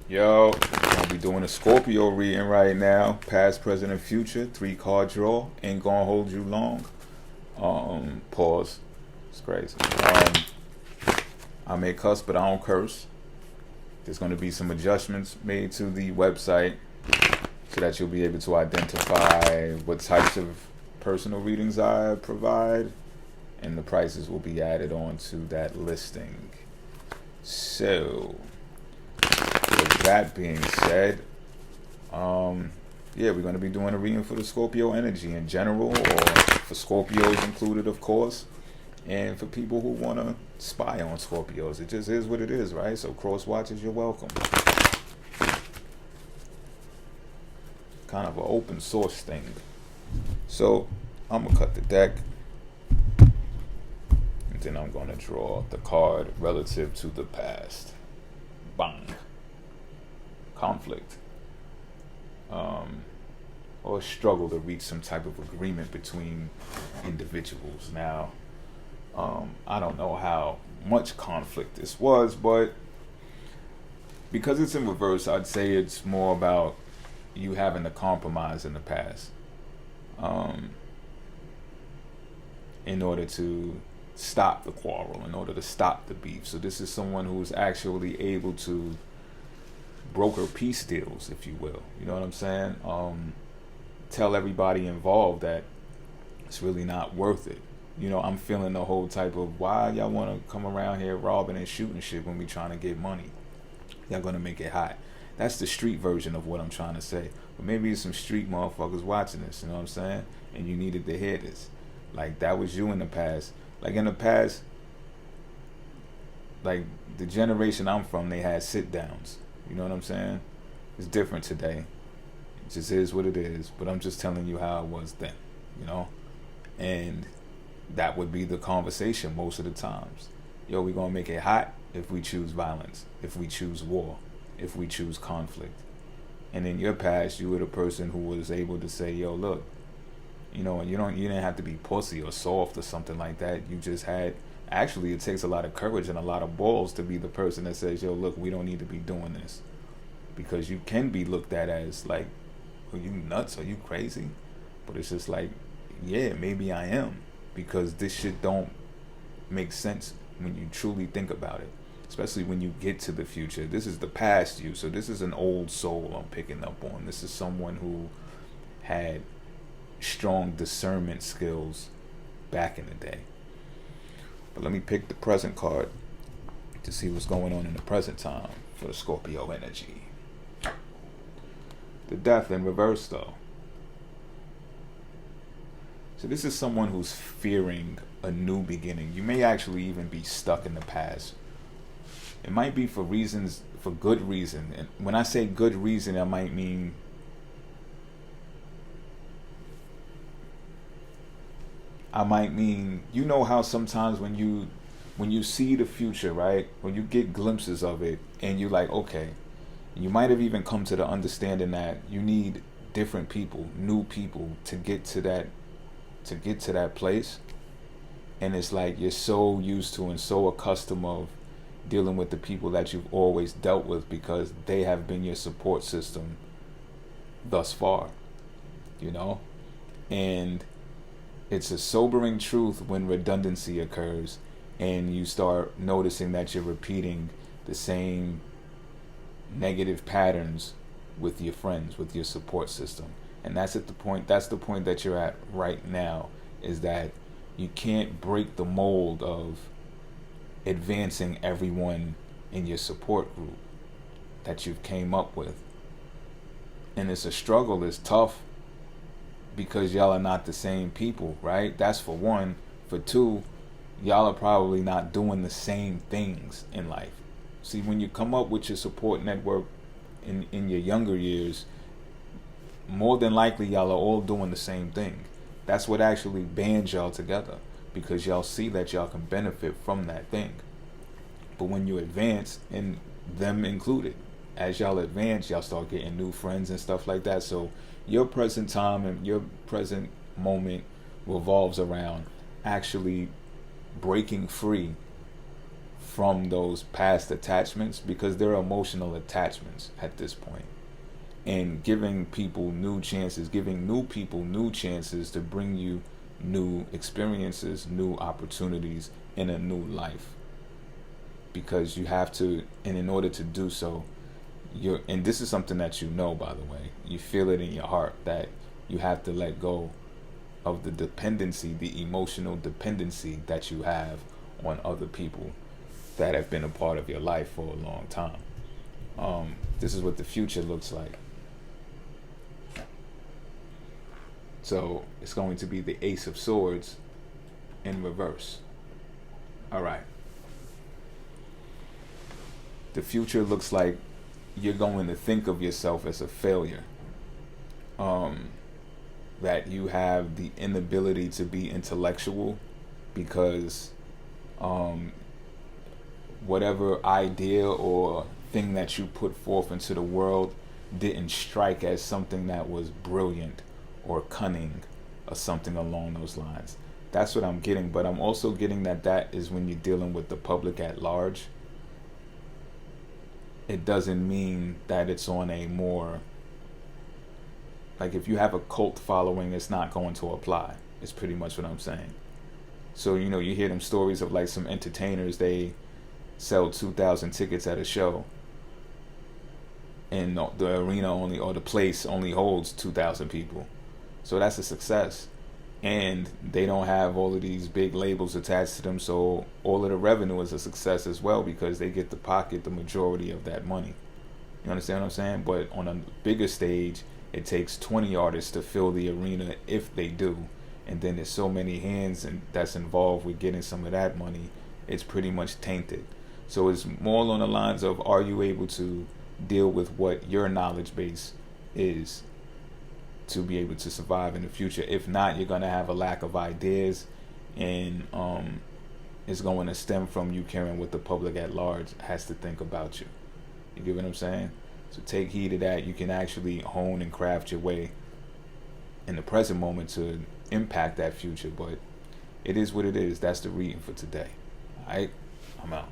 Yo, I'm gonna be doing a Scorpio reading right now. Past, present, and future. 3 card draw. Ain't gonna hold you long. Pause. It's crazy. I may cuss, but I don't curse. There's gonna be some adjustments made to the website so that you'll be able to identify what types of personal readings I provide, and the prices will be added on to that listing. So, with that being said, yeah, we're going to be doing a reading for the Scorpio energy in general, or for Scorpios included, of course, and for people who want to spy on Scorpios. It just is what it is, right? So, cross watchers, you're welcome. Kind of an open source thing. So, I'm going to cut the deck, and then I'm going to draw the card relative to the past. Bang. Conflict. Or struggle to reach some type of agreement between individuals. Now, I don't know how much conflict this was, but because it's in reverse, I'd say it's more about you having to compromise in the past in order to stop the quarrel, in order to stop the beef. So this is someone who's actually able to broker peace deals, if you will. You know what I'm saying? Tell everybody involved that it's really not worth it. You know, I'm feeling the whole type of, why y'all want to come around here robbing and shooting shit when we trying to get money? Y'all gonna make it hot. That's the street version of what I'm trying to say. But maybe it's some street motherfuckers watching this, you know what I'm saying? And you needed to hear this. Like, that was you in the past. Like, in the past, like, the generation I'm from, they had sit downs. You know what I'm saying? It's different today. It just is what it is. But I'm just telling you how it was then, you know? And that would be the conversation most of the times. Yo, we gonna make it hot if we choose violence, if we choose war, if we choose conflict. And in your past, you were the person who was able to say, yo, look, you know, you didn't have to be pussy or soft or something like that. You just had, actually, it takes a lot of courage and a lot of balls to be the person that says, yo, look, we don't need to be doing this. Because you can be looked at as like, are you nuts? Are you crazy? But it's just like, yeah, maybe I am. Because this shit don't make sense when you truly think about it. Especially when you get to the future. This is the past you. So this is an old soul I'm picking up on. This is someone who had strong discernment skills back in the day. But let me pick the present card to see what's going on in the present time for the Scorpio energy. The Death in reverse, though. So this is someone who's fearing a new beginning. You may actually even be stuck in the past. It might be for reasons, for good reason. And when I say good reason, I might mean you know how sometimes when you see the future, right? When you get glimpses of it and you're like, okay, you might have even come to the understanding that you need different people, new people to get to that place. And it's like you're so used to and so accustomed of dealing with the people that you've always dealt with because they have been your support system thus far, you know? And it's a sobering truth when redundancy occurs and you start noticing that you're repeating the same negative patterns with your friends, with your support system. And that's the point that you're at right now, is that you can't break the mold of advancing everyone in your support group that you've came up with. And it's a struggle, it's tough, because y'all are not the same people, right? That's for one. For two, y'all are probably not doing the same things in life. See, when you come up with your support network in your younger years, more than likely y'all are all doing the same thing. That's what actually bands y'all together, because y'all see that y'all can benefit from that thing. But when you advance, and them included, as y'all advance, y'all start getting new friends and stuff like that. So your present time and your present moment revolves around actually breaking free from those past attachments, because they're emotional attachments at this point. And giving people new chances, giving new people new chances to bring you new experiences, new opportunities in a new life. Because you have to, and in order to do so, and this is something that you know, by the way, you feel it in your heart, that you have to let go of the dependency, the emotional dependency that you have on other people that have been a part of your life for a long time. This is what the future looks like. So it's going to be the Ace of Swords in reverse. All right. The future looks like you're going to think of yourself as a failure. That you have the inability to be intellectual because whatever idea or thing that you put forth into the world didn't strike as something that was brilliant or cunning or something along those lines. That's what I'm getting, but I'm also getting that is when you're dealing with the public at large. It doesn't mean that it's on a more, like if you have a cult following, it's not going to apply. It's pretty much what I'm saying. So, you hear them stories of like some entertainers, they sell 2,000 tickets at a show, and the arena only, or the place only holds 2,000 people. So that's a success. And they don't have all of these big labels attached to them, so all of the revenue is a success as well, because they get to pocket the majority of that money. You understand what I'm saying? But on a bigger stage, it takes 20 artists to fill the arena, if they do. And then there's so many hands that's involved with getting some of that money, it's pretty much tainted. So it's more along the lines of, are you able to deal with what your knowledge base is to be able to survive in the future? If not, you're going to have a lack of ideas, and it's going to stem from you caring what the public at large has to think about you. You get what I'm saying? So take heed of that. You can actually hone and craft your way in the present moment to impact that future, but it is what it is. That's the reading for today. All right, I'm out.